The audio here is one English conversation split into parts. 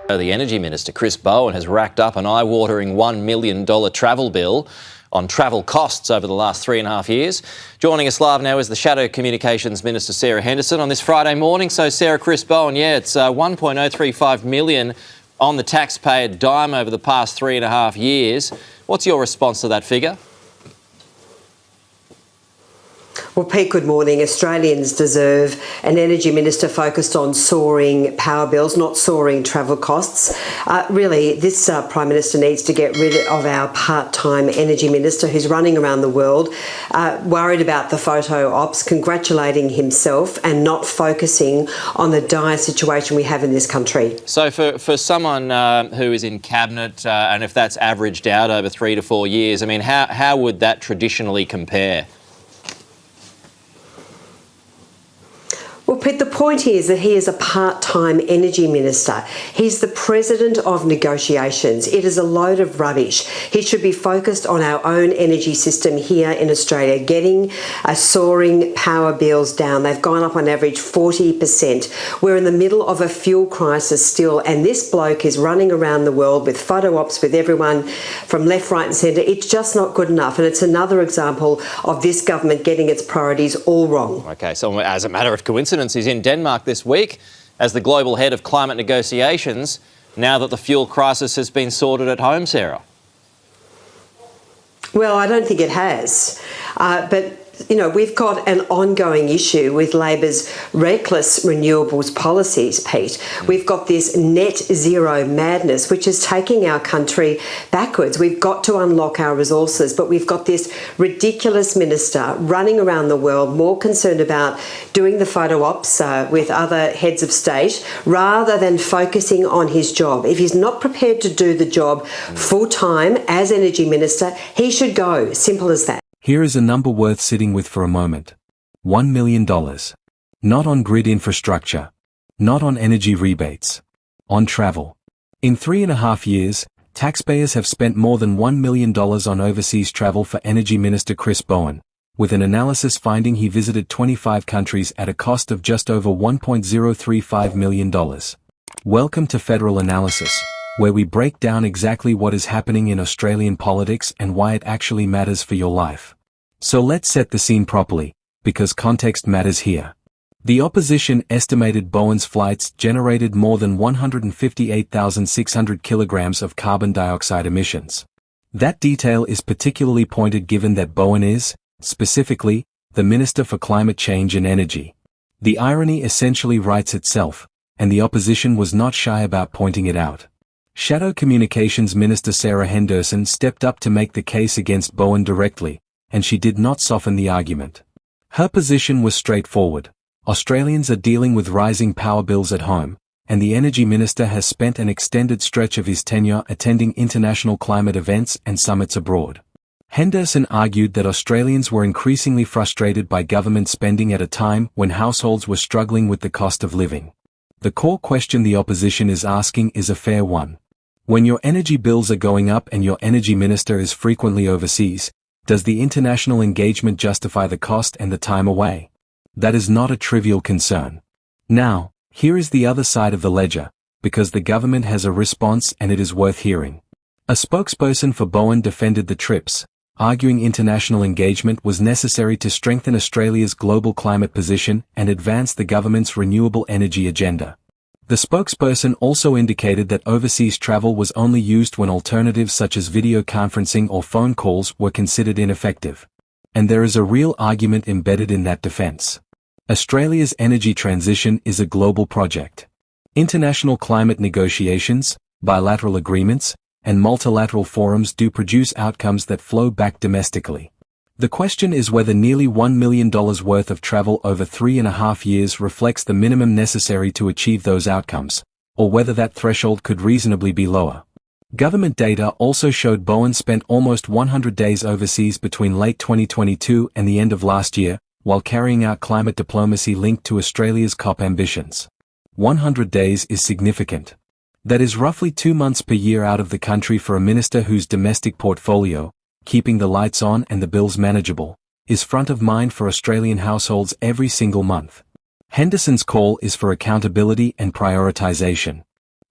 The Energy Minister, Chris Bowen, has racked up an eye-watering $1 million travel bill on travel costs over the last 3.5 years. Joining us live now is the Shadow Communications Minister, Sarah Henderson, on this Friday morning. So, Sarah, Chris Bowen, it's $1.035 million on the taxpayer dime over the past 3.5 years. What's your response to that figure? Well, Pete, good morning. Australians deserve an Energy Minister focused on soaring power bills, not soaring travel costs. Really, this Prime Minister needs to get rid of our part-time Energy Minister who's running around the world, worried about the photo ops, congratulating himself and not focusing on the dire situation we have in this country. So for someone who is in Cabinet, and if that's averaged out over 3 to 4 years, I mean, how would that traditionally compare? Well, Pete, the point here is that he is a part-time Energy Minister. He's the President of Negotiations. It is a load of rubbish. He should be focused on our own energy system here in Australia, getting soaring power bills down. They've gone up on average 40%. We're in the middle of a fuel crisis still, and this bloke is running around the world with photo ops with everyone from left, right and centre. It's just not good enough, and it's another example of this government getting its priorities all wrong. OK, so as a matter of coincidence, he's in Denmark this week as the global head of climate negotiations, now that the fuel crisis has been sorted at home, Sarah. Well, I don't think it has, but you know, we've got an ongoing issue with Labor's reckless renewables policies, Pete. We've got this net zero madness, which is taking our country backwards. We've got to unlock our resources, but we've got this ridiculous minister running around the world, more concerned about doing the photo ops with other heads of state rather than focusing on his job. If he's not prepared to do the job full time as Energy Minister, he should go. Simple as that. Here is a number worth sitting with for a moment. $1 million. Not on grid infrastructure. Not on energy rebates. On travel. In 3.5 years, taxpayers have spent more than $1 million on overseas travel for Energy Minister Chris Bowen, with an analysis finding he visited 25 countries at a cost of just over $1.035 million. Welcome to Federal Analysis, where we break down exactly what is happening in Australian politics and why it actually matters for your life. So let's set the scene properly, because context matters here. The opposition estimated Bowen's flights generated more than 158,600 kilograms of carbon dioxide emissions. That detail is particularly pointed given that Bowen is, specifically, the Minister for Climate Change and Energy. The irony essentially writes itself, and the opposition was not shy about pointing it out. Shadow Communications Minister Sarah Henderson stepped up to make the case against Bowen directly, and she did not soften the argument. Her position was straightforward. Australians are dealing with rising power bills at home, and the Energy Minister has spent an extended stretch of his tenure attending international climate events and summits abroad. Henderson argued that Australians were increasingly frustrated by government spending at a time when households were struggling with the cost of living. The core question the opposition is asking is a fair one. When your energy bills are going up and your Energy Minister is frequently overseas, does the international engagement justify the cost and the time away? That is not a trivial concern. Now, here is the other side of the ledger, because the government has a response and it is worth hearing. A spokesperson for Bowen defended the trips, arguing international engagement was necessary to strengthen Australia's global climate position and advance the government's renewable energy agenda. The spokesperson also indicated that overseas travel was only used when alternatives such as video conferencing or phone calls were considered ineffective. And there is a real argument embedded in that defense. Australia's energy transition is a global project. International climate negotiations, bilateral agreements, and multilateral forums do produce outcomes that flow back domestically. The question is whether nearly $1 million worth of travel over 3.5 years reflects the minimum necessary to achieve those outcomes, or whether that threshold could reasonably be lower. Government data also showed Bowen spent almost 100 days overseas between late 2022 and the end of last year, while carrying out climate diplomacy linked to Australia's COP ambitions. 100 days is significant. That is roughly 2 months per year out of the country for a minister whose domestic portfolio, keeping the lights on and the bills manageable, is front of mind for Australian households every single month. Henderson's call is for accountability and prioritisation.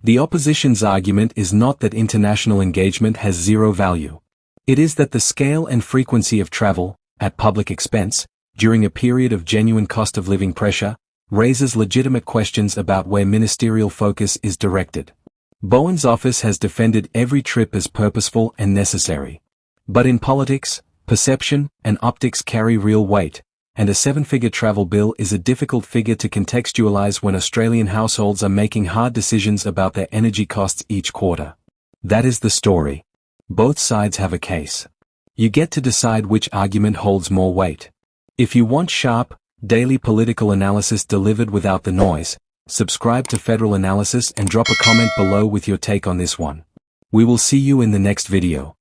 The opposition's argument is not that international engagement has zero value. It is that the scale and frequency of travel, at public expense, during a period of genuine cost of living pressure, raises legitimate questions about where ministerial focus is directed. Bowen's office has defended every trip as purposeful and necessary. But in politics, perception and optics carry real weight, and a seven-figure travel bill is a difficult figure to contextualize when Australian households are making hard decisions about their energy costs each quarter. That is the story. Both sides have a case. You get to decide which argument holds more weight. If you want sharp, daily political analysis delivered without the noise, subscribe to Federal Analysis and drop a comment below with your take on this one. We will see you in the next video.